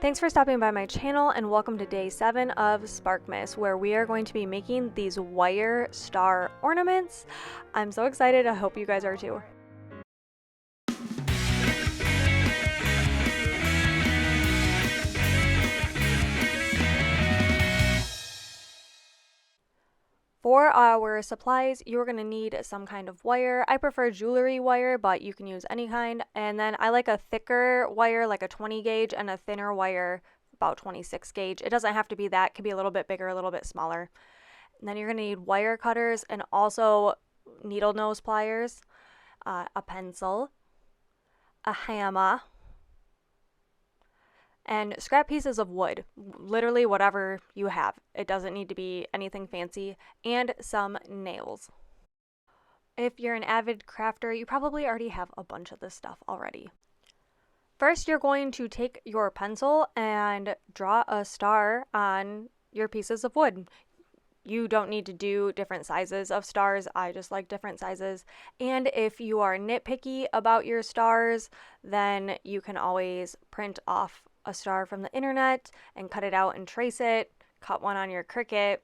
Thanks for stopping by my channel and welcome to day 7 of Sparkmas, where we are going to be making these wire star ornaments. I'm so excited, I hope you guys are too. For our supplies, you're going to need some kind of wire. I prefer jewelry wire, but you can use any kind. And then I like a thicker wire, like a 20 gauge, and a thinner wire, about 26 gauge. It doesn't have to be that. It could be a little bit bigger, a little bit smaller. And then you're going to need wire cutters and also needle nose pliers, a pencil, a hammer, and scrap pieces of wood, literally whatever you have. It doesn't need to be anything fancy, and some nails. If you're an avid crafter, you probably already have a bunch of this stuff already. First, you're going to take your pencil and draw a star on your pieces of wood. You don't need to do different sizes of stars. I just like different sizes. And if you are nitpicky about your stars, then you can always print off a star from the internet and cut it out and trace it. Cut one on your Cricut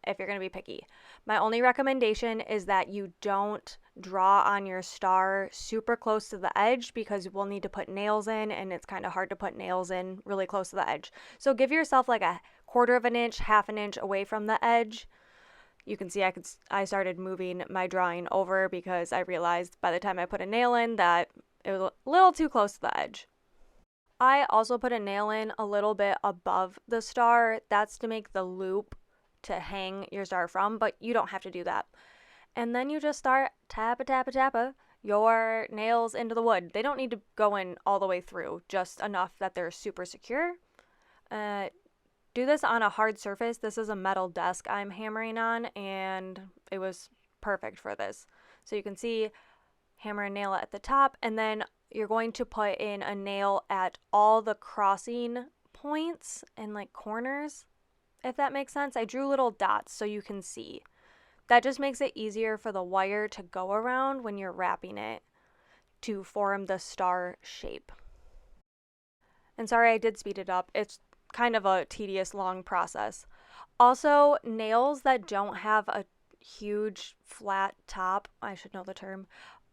if you're going to be picky. My only recommendation is that you don't draw on your star super close to the edge, because we'll need to put nails in and it's kind of hard to put nails in really close to the edge. So give yourself like a quarter of an inch, half an inch away from the edge. You can see I started moving my drawing over because I realized by the time I put a nail in that it was a little too close to the edge. I also put a nail in a little bit above the star. That's to make the loop to hang your star from, but you don't have to do that. And then you just start tappa your nails into the wood. They don't need to go in all the way through, just enough that they're super secure. Do this on a hard surface. This is a metal desk I'm hammering on, and it was perfect for this. So you can see, hammer and nail at the top, and then you're going to put in a nail at all the crossing points and like corners, if that makes sense. I drew little dots so you can see. That just makes it easier for the wire to go around when you're wrapping it to form the star shape. And sorry, I did speed it up. It's kind of a tedious, long process. Also, nails that don't have a huge flat top, I should know the term,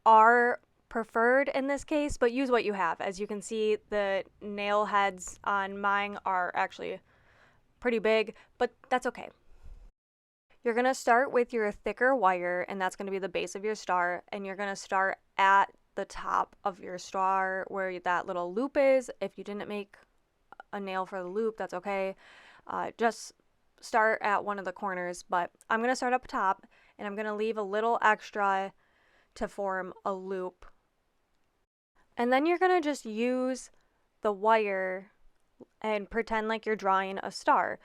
are preferred in this case, but use what you have. As you can see, the nail heads on mine are actually pretty big, but that's okay. You're going to start with your thicker wire, and that's going to be the base of your star, and you're going to start at the top of your star where that little loop is. If you didn't make a nail for the loop, that's okay. Just start at one of the corners, but I'm going to start up top, and I'm going to leave a little extra to form a loop. And then you're going to just use the wire and pretend like you're drawing a star.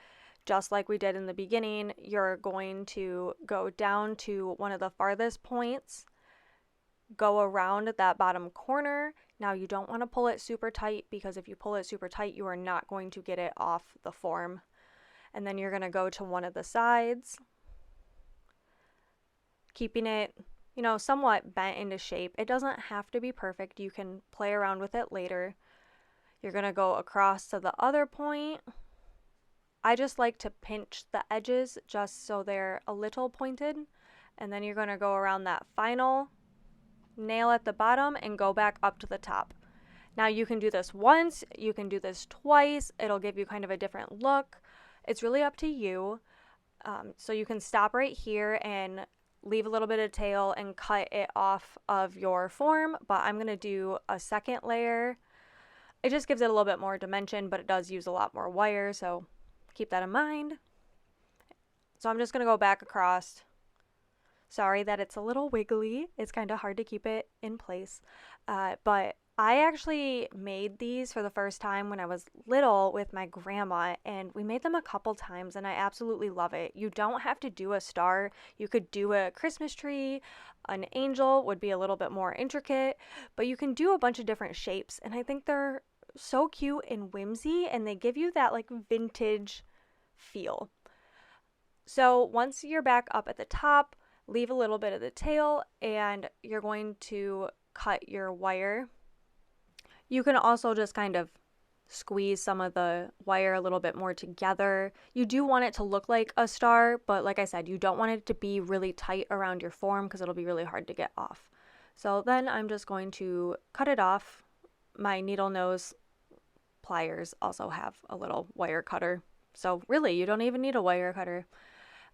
Just like we did in the beginning, you're going to go down to one of the farthest points, go around that bottom corner. Now you don't want to pull it super tight, because if you pull it super tight, you are not going to get it off the form. And then you're going to go to one of the sides, keeping it, somewhat bent into shape. It doesn't have to be perfect. You can play around with it later. You're going to go across to the other point. I just like to pinch the edges just so they're a little pointed. And then you're going to go around that final nail at the bottom and go back up to the top. Now you can do this once, you can do this twice. It'll give you kind of a different look. It's really up to you. So you can stop right here and leave a little bit of tail and cut it off of your form, but I'm going to do a second layer. It just gives it a little bit more dimension, but it does use a lot more wire, so keep that in mind. So I'm just going to go back across. Sorry that it's a little wiggly. It's kind of hard to keep it in place, but I actually made these for the first time when I was little with my grandma, and we made them a couple times, and I absolutely love it. You don't have to do a star. You could do a Christmas tree. An angel would be a little bit more intricate, but you can do a bunch of different shapes, and I think they're so cute and whimsy, and they give you that like vintage feel. So once you're back up at the top, leave a little bit of the tail, and you're going to cut your wire. You can also just kind of squeeze some of the wire a little bit more together. You do want it to look like a star, but like I said, you don't want it to be really tight around your form because it'll be really hard to get off. So then I'm just going to cut it off. My needle nose pliers also have a little wire cutter. So really, you don't even need a wire cutter.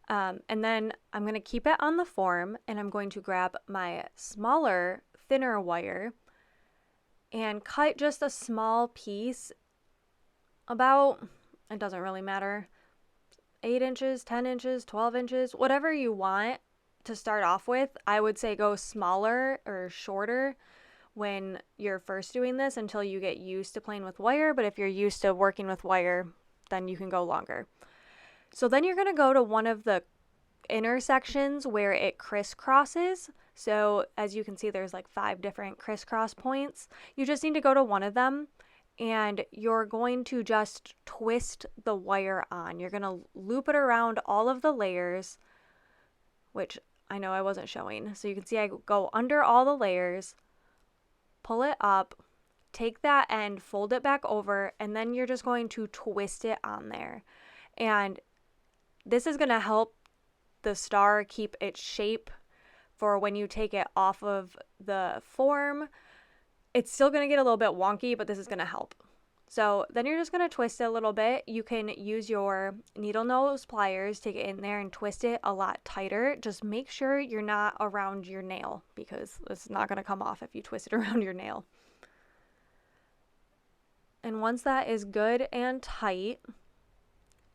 And then I'm going to keep it on the form, and I'm going to grab my smaller, thinner wire and cut just a small piece, about, it doesn't really matter, 8 inches, 10 inches, 12 inches, whatever you want to start off with. I would say go smaller or shorter when you're first doing this until you get used to playing with wire, but if you're used to working with wire, then you can go longer. So then you're going to go to one of the intersections where it crisscrosses. So as you can see, there's like 5 different crisscross points. You just need to go to one of them, and you're going to just twist the wire on. You're going to loop it around all of the layers, which I know I wasn't showing. So you can see I go under all the layers, pull it up, take that end, fold it back over, and then you're just going to twist it on there. And this is going to help the star keep its shape for when you take it off of the form. It's still going to get a little bit wonky, but this is going to help. So then you're just going to twist it a little bit. You can use your needle nose pliers, take it in there and twist it a lot tighter. Just make sure you're not around your nail because it's not going to come off if you twist it around your nail. And once that is good and tight,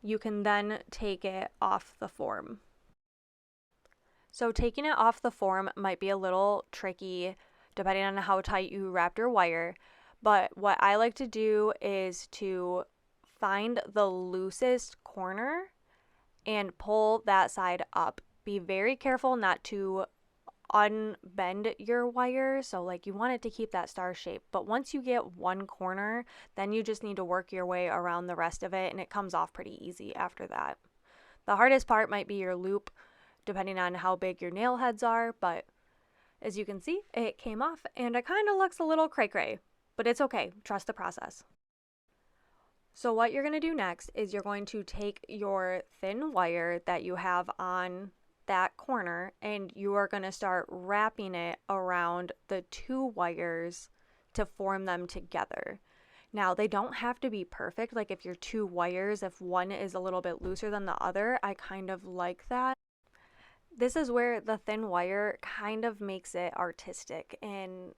you can then take it off the form. So taking it off the form might be a little tricky depending on how tight you wrap your wire, but what I like to do is to find the loosest corner and pull that side up. Be very careful not to unbend your wire, so like you want it to keep that star shape, but once you get one corner, then you just need to work your way around the rest of it, and it comes off pretty easy after that. The hardest part might be your loop, depending on how big your nail heads are, but as you can see, it came off, and it kind of looks a little cray-cray, but it's okay. Trust the process. So what you're going to do next is you're going to take your thin wire that you have on that corner, and you are going to start wrapping it around the 2 wires to form them together. Now, they don't have to be perfect. Like if your 2 wires, if one is a little bit looser than the other, I kind of like that. This is where the thin wire kind of makes it artistic, and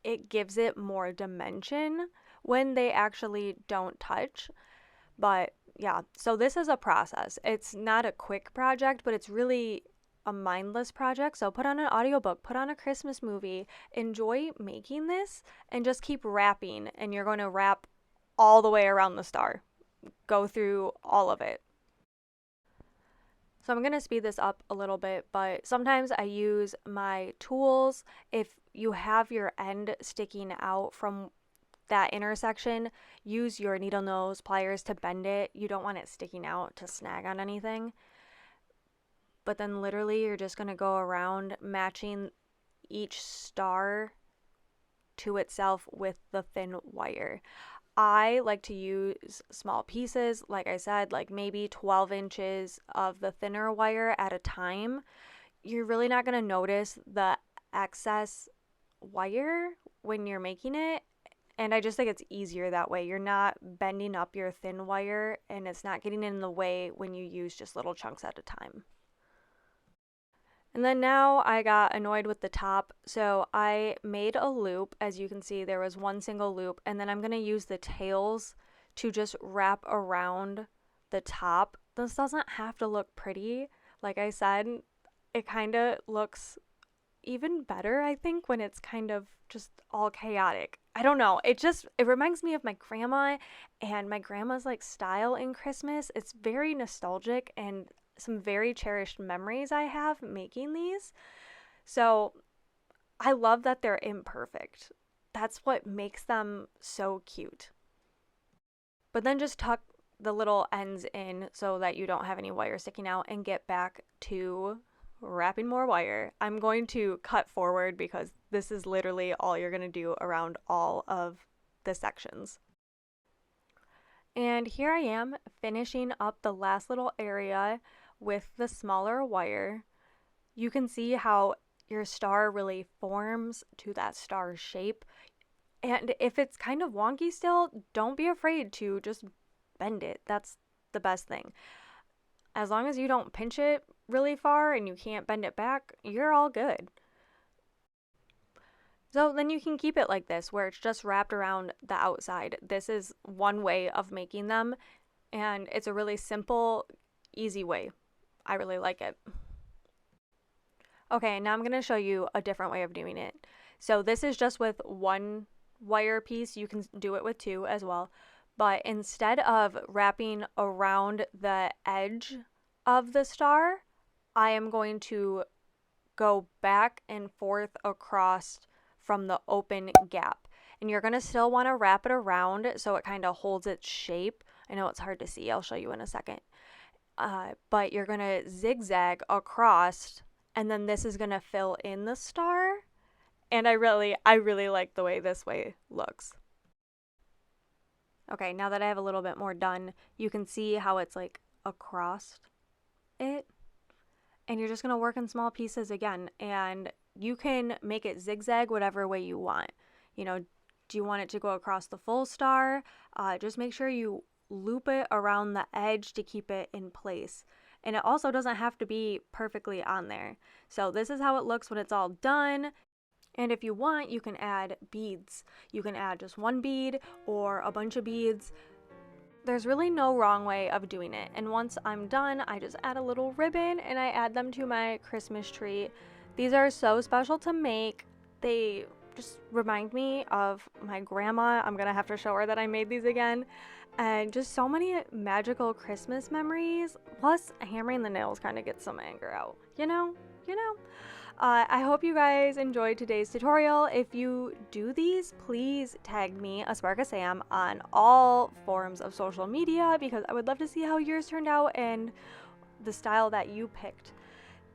it gives it more dimension when they actually don't touch. But yeah, so this is a process. It's not a quick project, but it's really a mindless project. So put on an audiobook, put on a Christmas movie, enjoy making this, and just keep wrapping. And you're going to wrap all the way around the star. Go through all of it. So I'm going to speed this up a little bit, but sometimes I use my tools. If you have your end sticking out from that intersection, use your needle nose pliers to bend it. You don't want it sticking out to snag on anything. But then literally you're just going to go around matching each star to itself with the thin wire. I like to use small pieces, like I said, like maybe 12 inches of the thinner wire at a time. You're really not going to notice the excess wire when you're making it. And I just think it's easier that way. You're not bending up your thin wire, and it's not getting in the way when you use just little chunks at a time. And then now I got annoyed with the top, so I made a loop. As you can see, there was one single loop, and then I'm going to use the tails to just wrap around the top. This doesn't have to look pretty. Like I said, it kind of looks even better, I think, when it's kind of just all chaotic. I don't know. It reminds me of my grandma and my grandma's like style in Christmas. It's very nostalgic and some very cherished memories I have making these. So I love that they're imperfect. That's what makes them so cute. But then just tuck the little ends in so that you don't have any wire sticking out, and get back to wrapping more wire. I'm going to cut forward because this is literally all you're going to do around all of the sections. And here I am finishing up the last little area with the smaller wire. You can see how your star really forms to that star shape. And if it's kind of wonky still, don't be afraid to just bend it. That's the best thing. As long as you don't pinch it really far and you can't bend it back, you're all good. So then you can keep it like this, where it's just wrapped around the outside. This is one way of making them, and it's a really simple, easy way. I really like it. Okay, now I'm going to show you a different way of doing it. So this is just with one wire piece. You can do it with two as well. But instead of wrapping around the edge of the star, I am going to go back and forth across from the open gap. And you're going to still want to wrap it around so it kind of holds its shape. I know it's hard to see. I'll show you in a second. But you're going to zigzag across, and then this is going to fill in the star. And I really like the way this way looks. Okay, now that I have a little bit more done, you can see how it's like across it. And you're just going to work in small pieces again. And you can make it zigzag whatever way you want. You know, do you want it to go across the full star? Just make sure you loop it around the edge to keep it in place. And it also doesn't have to be perfectly on there. So this is how it looks when it's all done. And if you want, you can add beads. You can add just one bead or a bunch of beads. There's really no wrong way of doing it. And once I'm done, I just add a little ribbon and I add them to my Christmas tree. These are so special to make. They just remind me of my grandma. I'm gonna have to show her that I made these again. And just so many magical Christmas memories. Plus, hammering the nails kind of gets some anger out. You know? I hope you guys enjoyed today's tutorial. If you do these, please tag me, Sparkmas, on all forms of social media because I would love to see how yours turned out and the style that you picked.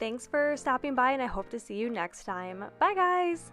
Thanks for stopping by, and I hope to see you next time. Bye, guys!